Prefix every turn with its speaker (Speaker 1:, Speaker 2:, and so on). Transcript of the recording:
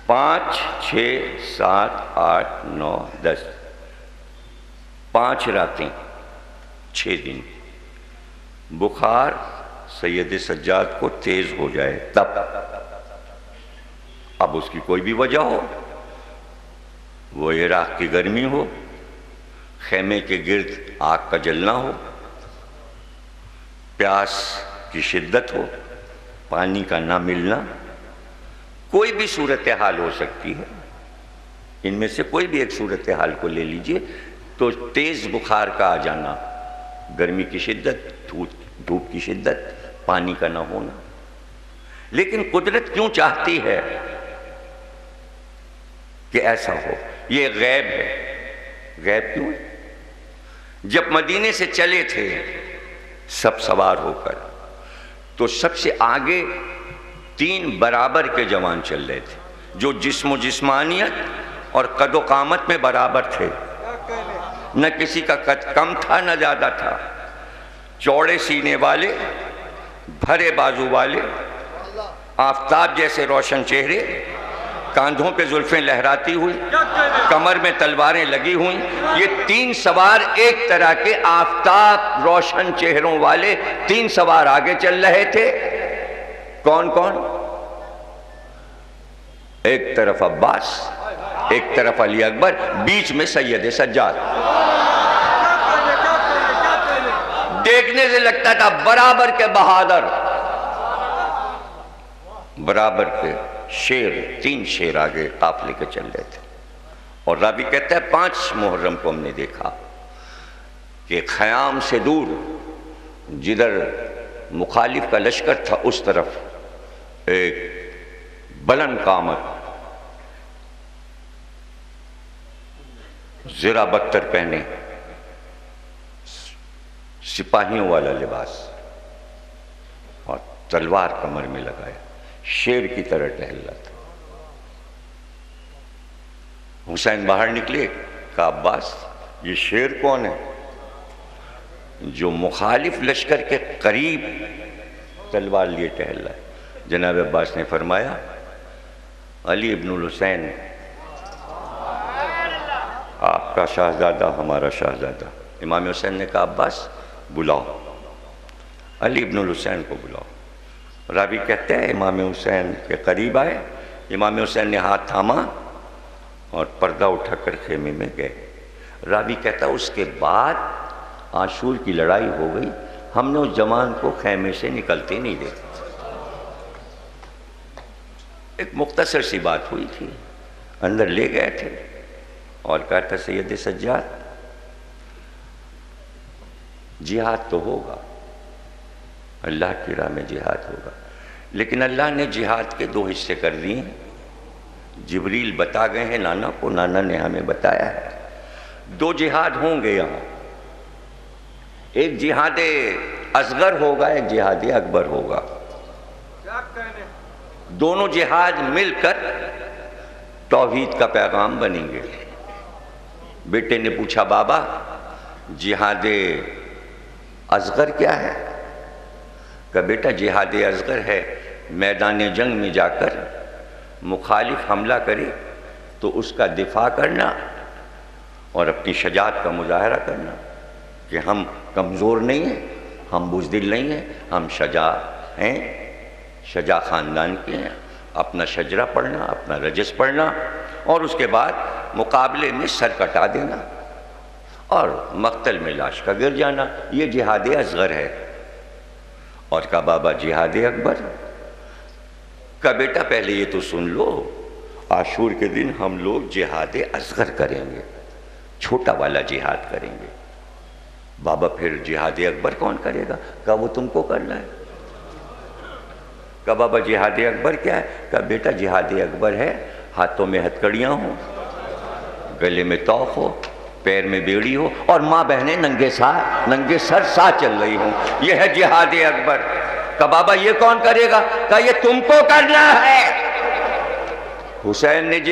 Speaker 1: 5 6 7 8 9 10 5 راتیں 6 دن بخار سید سجاد کو تیز ہو جائے تب، اب اس کی کوئی بھی وجہ ہو، وہ عراق کی گرمی ہو، خیمے کے گرد آگ کا جلنا ہو، پیاس کی شدت ہو، پانی کا نہ ملنا، کوئی بھی صورتحال ہو سکتی ہے، ان میں سے کوئی بھی ایک صورتحال کو لے لیجئے تو تیز بخار کا آ جانا، گرمی کی شدت، دھوپ کی شدت، پانی کا نہ ہونا۔ لیکن قدرت کیوں چاہتی ہے کہ ایسا ہو؟ یہ غیب ہے۔ غیب کیوں ہے؟ جب مدینے سے چلے تھے سب سوار ہو کر، تو سب سے آگے 3 برابر کے جوان چل رہے تھے، جو جسم و جسمانیت اور قد و قامت میں برابر تھے، نہ کسی کا قد کم تھا نہ زیادہ تھا، چوڑے سینے والے، بھرے بازو والے، آفتاب جیسے روشن چہرے، کاندھوں پہ زلفیں لہراتی ہوئی، کمر میں تلواریں لگی ہوئیں، یہ 3 سوار ایک طرح کے آفتاب روشن چہروں والے 3 سوار آگے چل رہے تھے۔ کون کون؟ ایک طرف عباس، ایک طرف علی اکبر، بیچ میں سید سجاد۔ دیکھنے سے لگتا تھا برابر کے بہادر، برابر کے شیر، 3 شیر آگے قافلے کے چل رہے تھے۔ اور راوی کہتا ہے 5 محرم کو ہم نے دیکھا کہ خیام سے دور جدھر مخالف کا لشکر تھا اس طرف ایک بلند قامت، زرہ بختر پہنے، سپاہیوں والا لباس اور تلوار کمر میں لگایا، شیر کی طرح ٹہل رہا تھا۔ حسین باہر نکلے، کہا عباس یہ شیر کون ہے جو مخالف لشکر کے قریب تلوار لیے ٹہل رہا ہے؟ جناب عباس نے فرمایا علی ابن الحسین، آپ کا شہزادہ ہمارا شہزادہ۔ امام حسین نے کہا عباس بلاؤ، علی ابن الحسین کو بلاؤ۔ راوی کہتے ہیں امام حسین کے قریب آئے، امام حسین نے ہاتھ تھاما اور پردہ اٹھا کر خیمے میں گئے۔ راوی کہتا ہے اس کے بعد عاشور کی لڑائی ہو گئی، ہم نے اس جوان کو خیمے سے نکلتے نہیں دیکھا۔ ایک مختصر سی بات ہوئی تھی، اندر لے گئے تھے اور کہا تھا سید سجاد جہاد تو ہوگا، اللہ کی راہ میں جہاد ہوگا، لیکن اللہ نے جہاد کے 2 حصے کر دیے ہیں۔ جبریل بتا گئے ہیں نانا کو، نانا نے ہمیں بتایا ہے 2 جہاد ہوں گے یہاں، ایک جہاد اصغر ہوگا، ایک جہاد اکبر ہوگا۔ دونوں جہاد مل کر توحید کا پیغام بنیں گے۔ بیٹے نے پوچھا بابا جہاد اصغر کیا ہے؟ کہ بیٹا جہاد اصغر ہے میدان جنگ میں جا کر مخالف حملہ کرے تو اس کا دفاع کرنا اور اپنی شجاعت کا مظاہرہ کرنا کہ ہم کمزور نہیں ہیں، ہم بزدل نہیں ہیں، ہم شجاع ہیں، شجاع خاندان کے ہیں۔ اپنا شجرہ پڑھنا، اپنا رجس پڑھنا اور اس کے بعد مقابلے میں سر کٹا دینا اور مقتل میں لاش کا گر جانا، یہ جہاد اصغر ہے۔ اور کہا بابا جہاد اکبر؟ کہا بیٹا پہلے یہ تو سن لو، عاشور کے دن ہم لوگ جہاد اصغر کریں گے، چھوٹا والا جہاد کریں گے۔ بابا پھر جہاد اکبر کون کرے گا؟ کہا وہ تم کو کرنا ہے۔ کہا بابا جہاد اکبر کیا ہے؟ کہا بیٹا جہاد اکبر ہے ہاتھوں میں ہتھکڑیاں ہوں، گلے میں توق ہو، پیر میں بیڑی ہو اور ماں بہنیں ننگے سر ساتھ چل رہی ہوں، یہ ہے جہاد اکبر۔ کہا بابا یہ کون کرے گا؟ کہا یہ تم کو کرنا ہے۔ حسین نے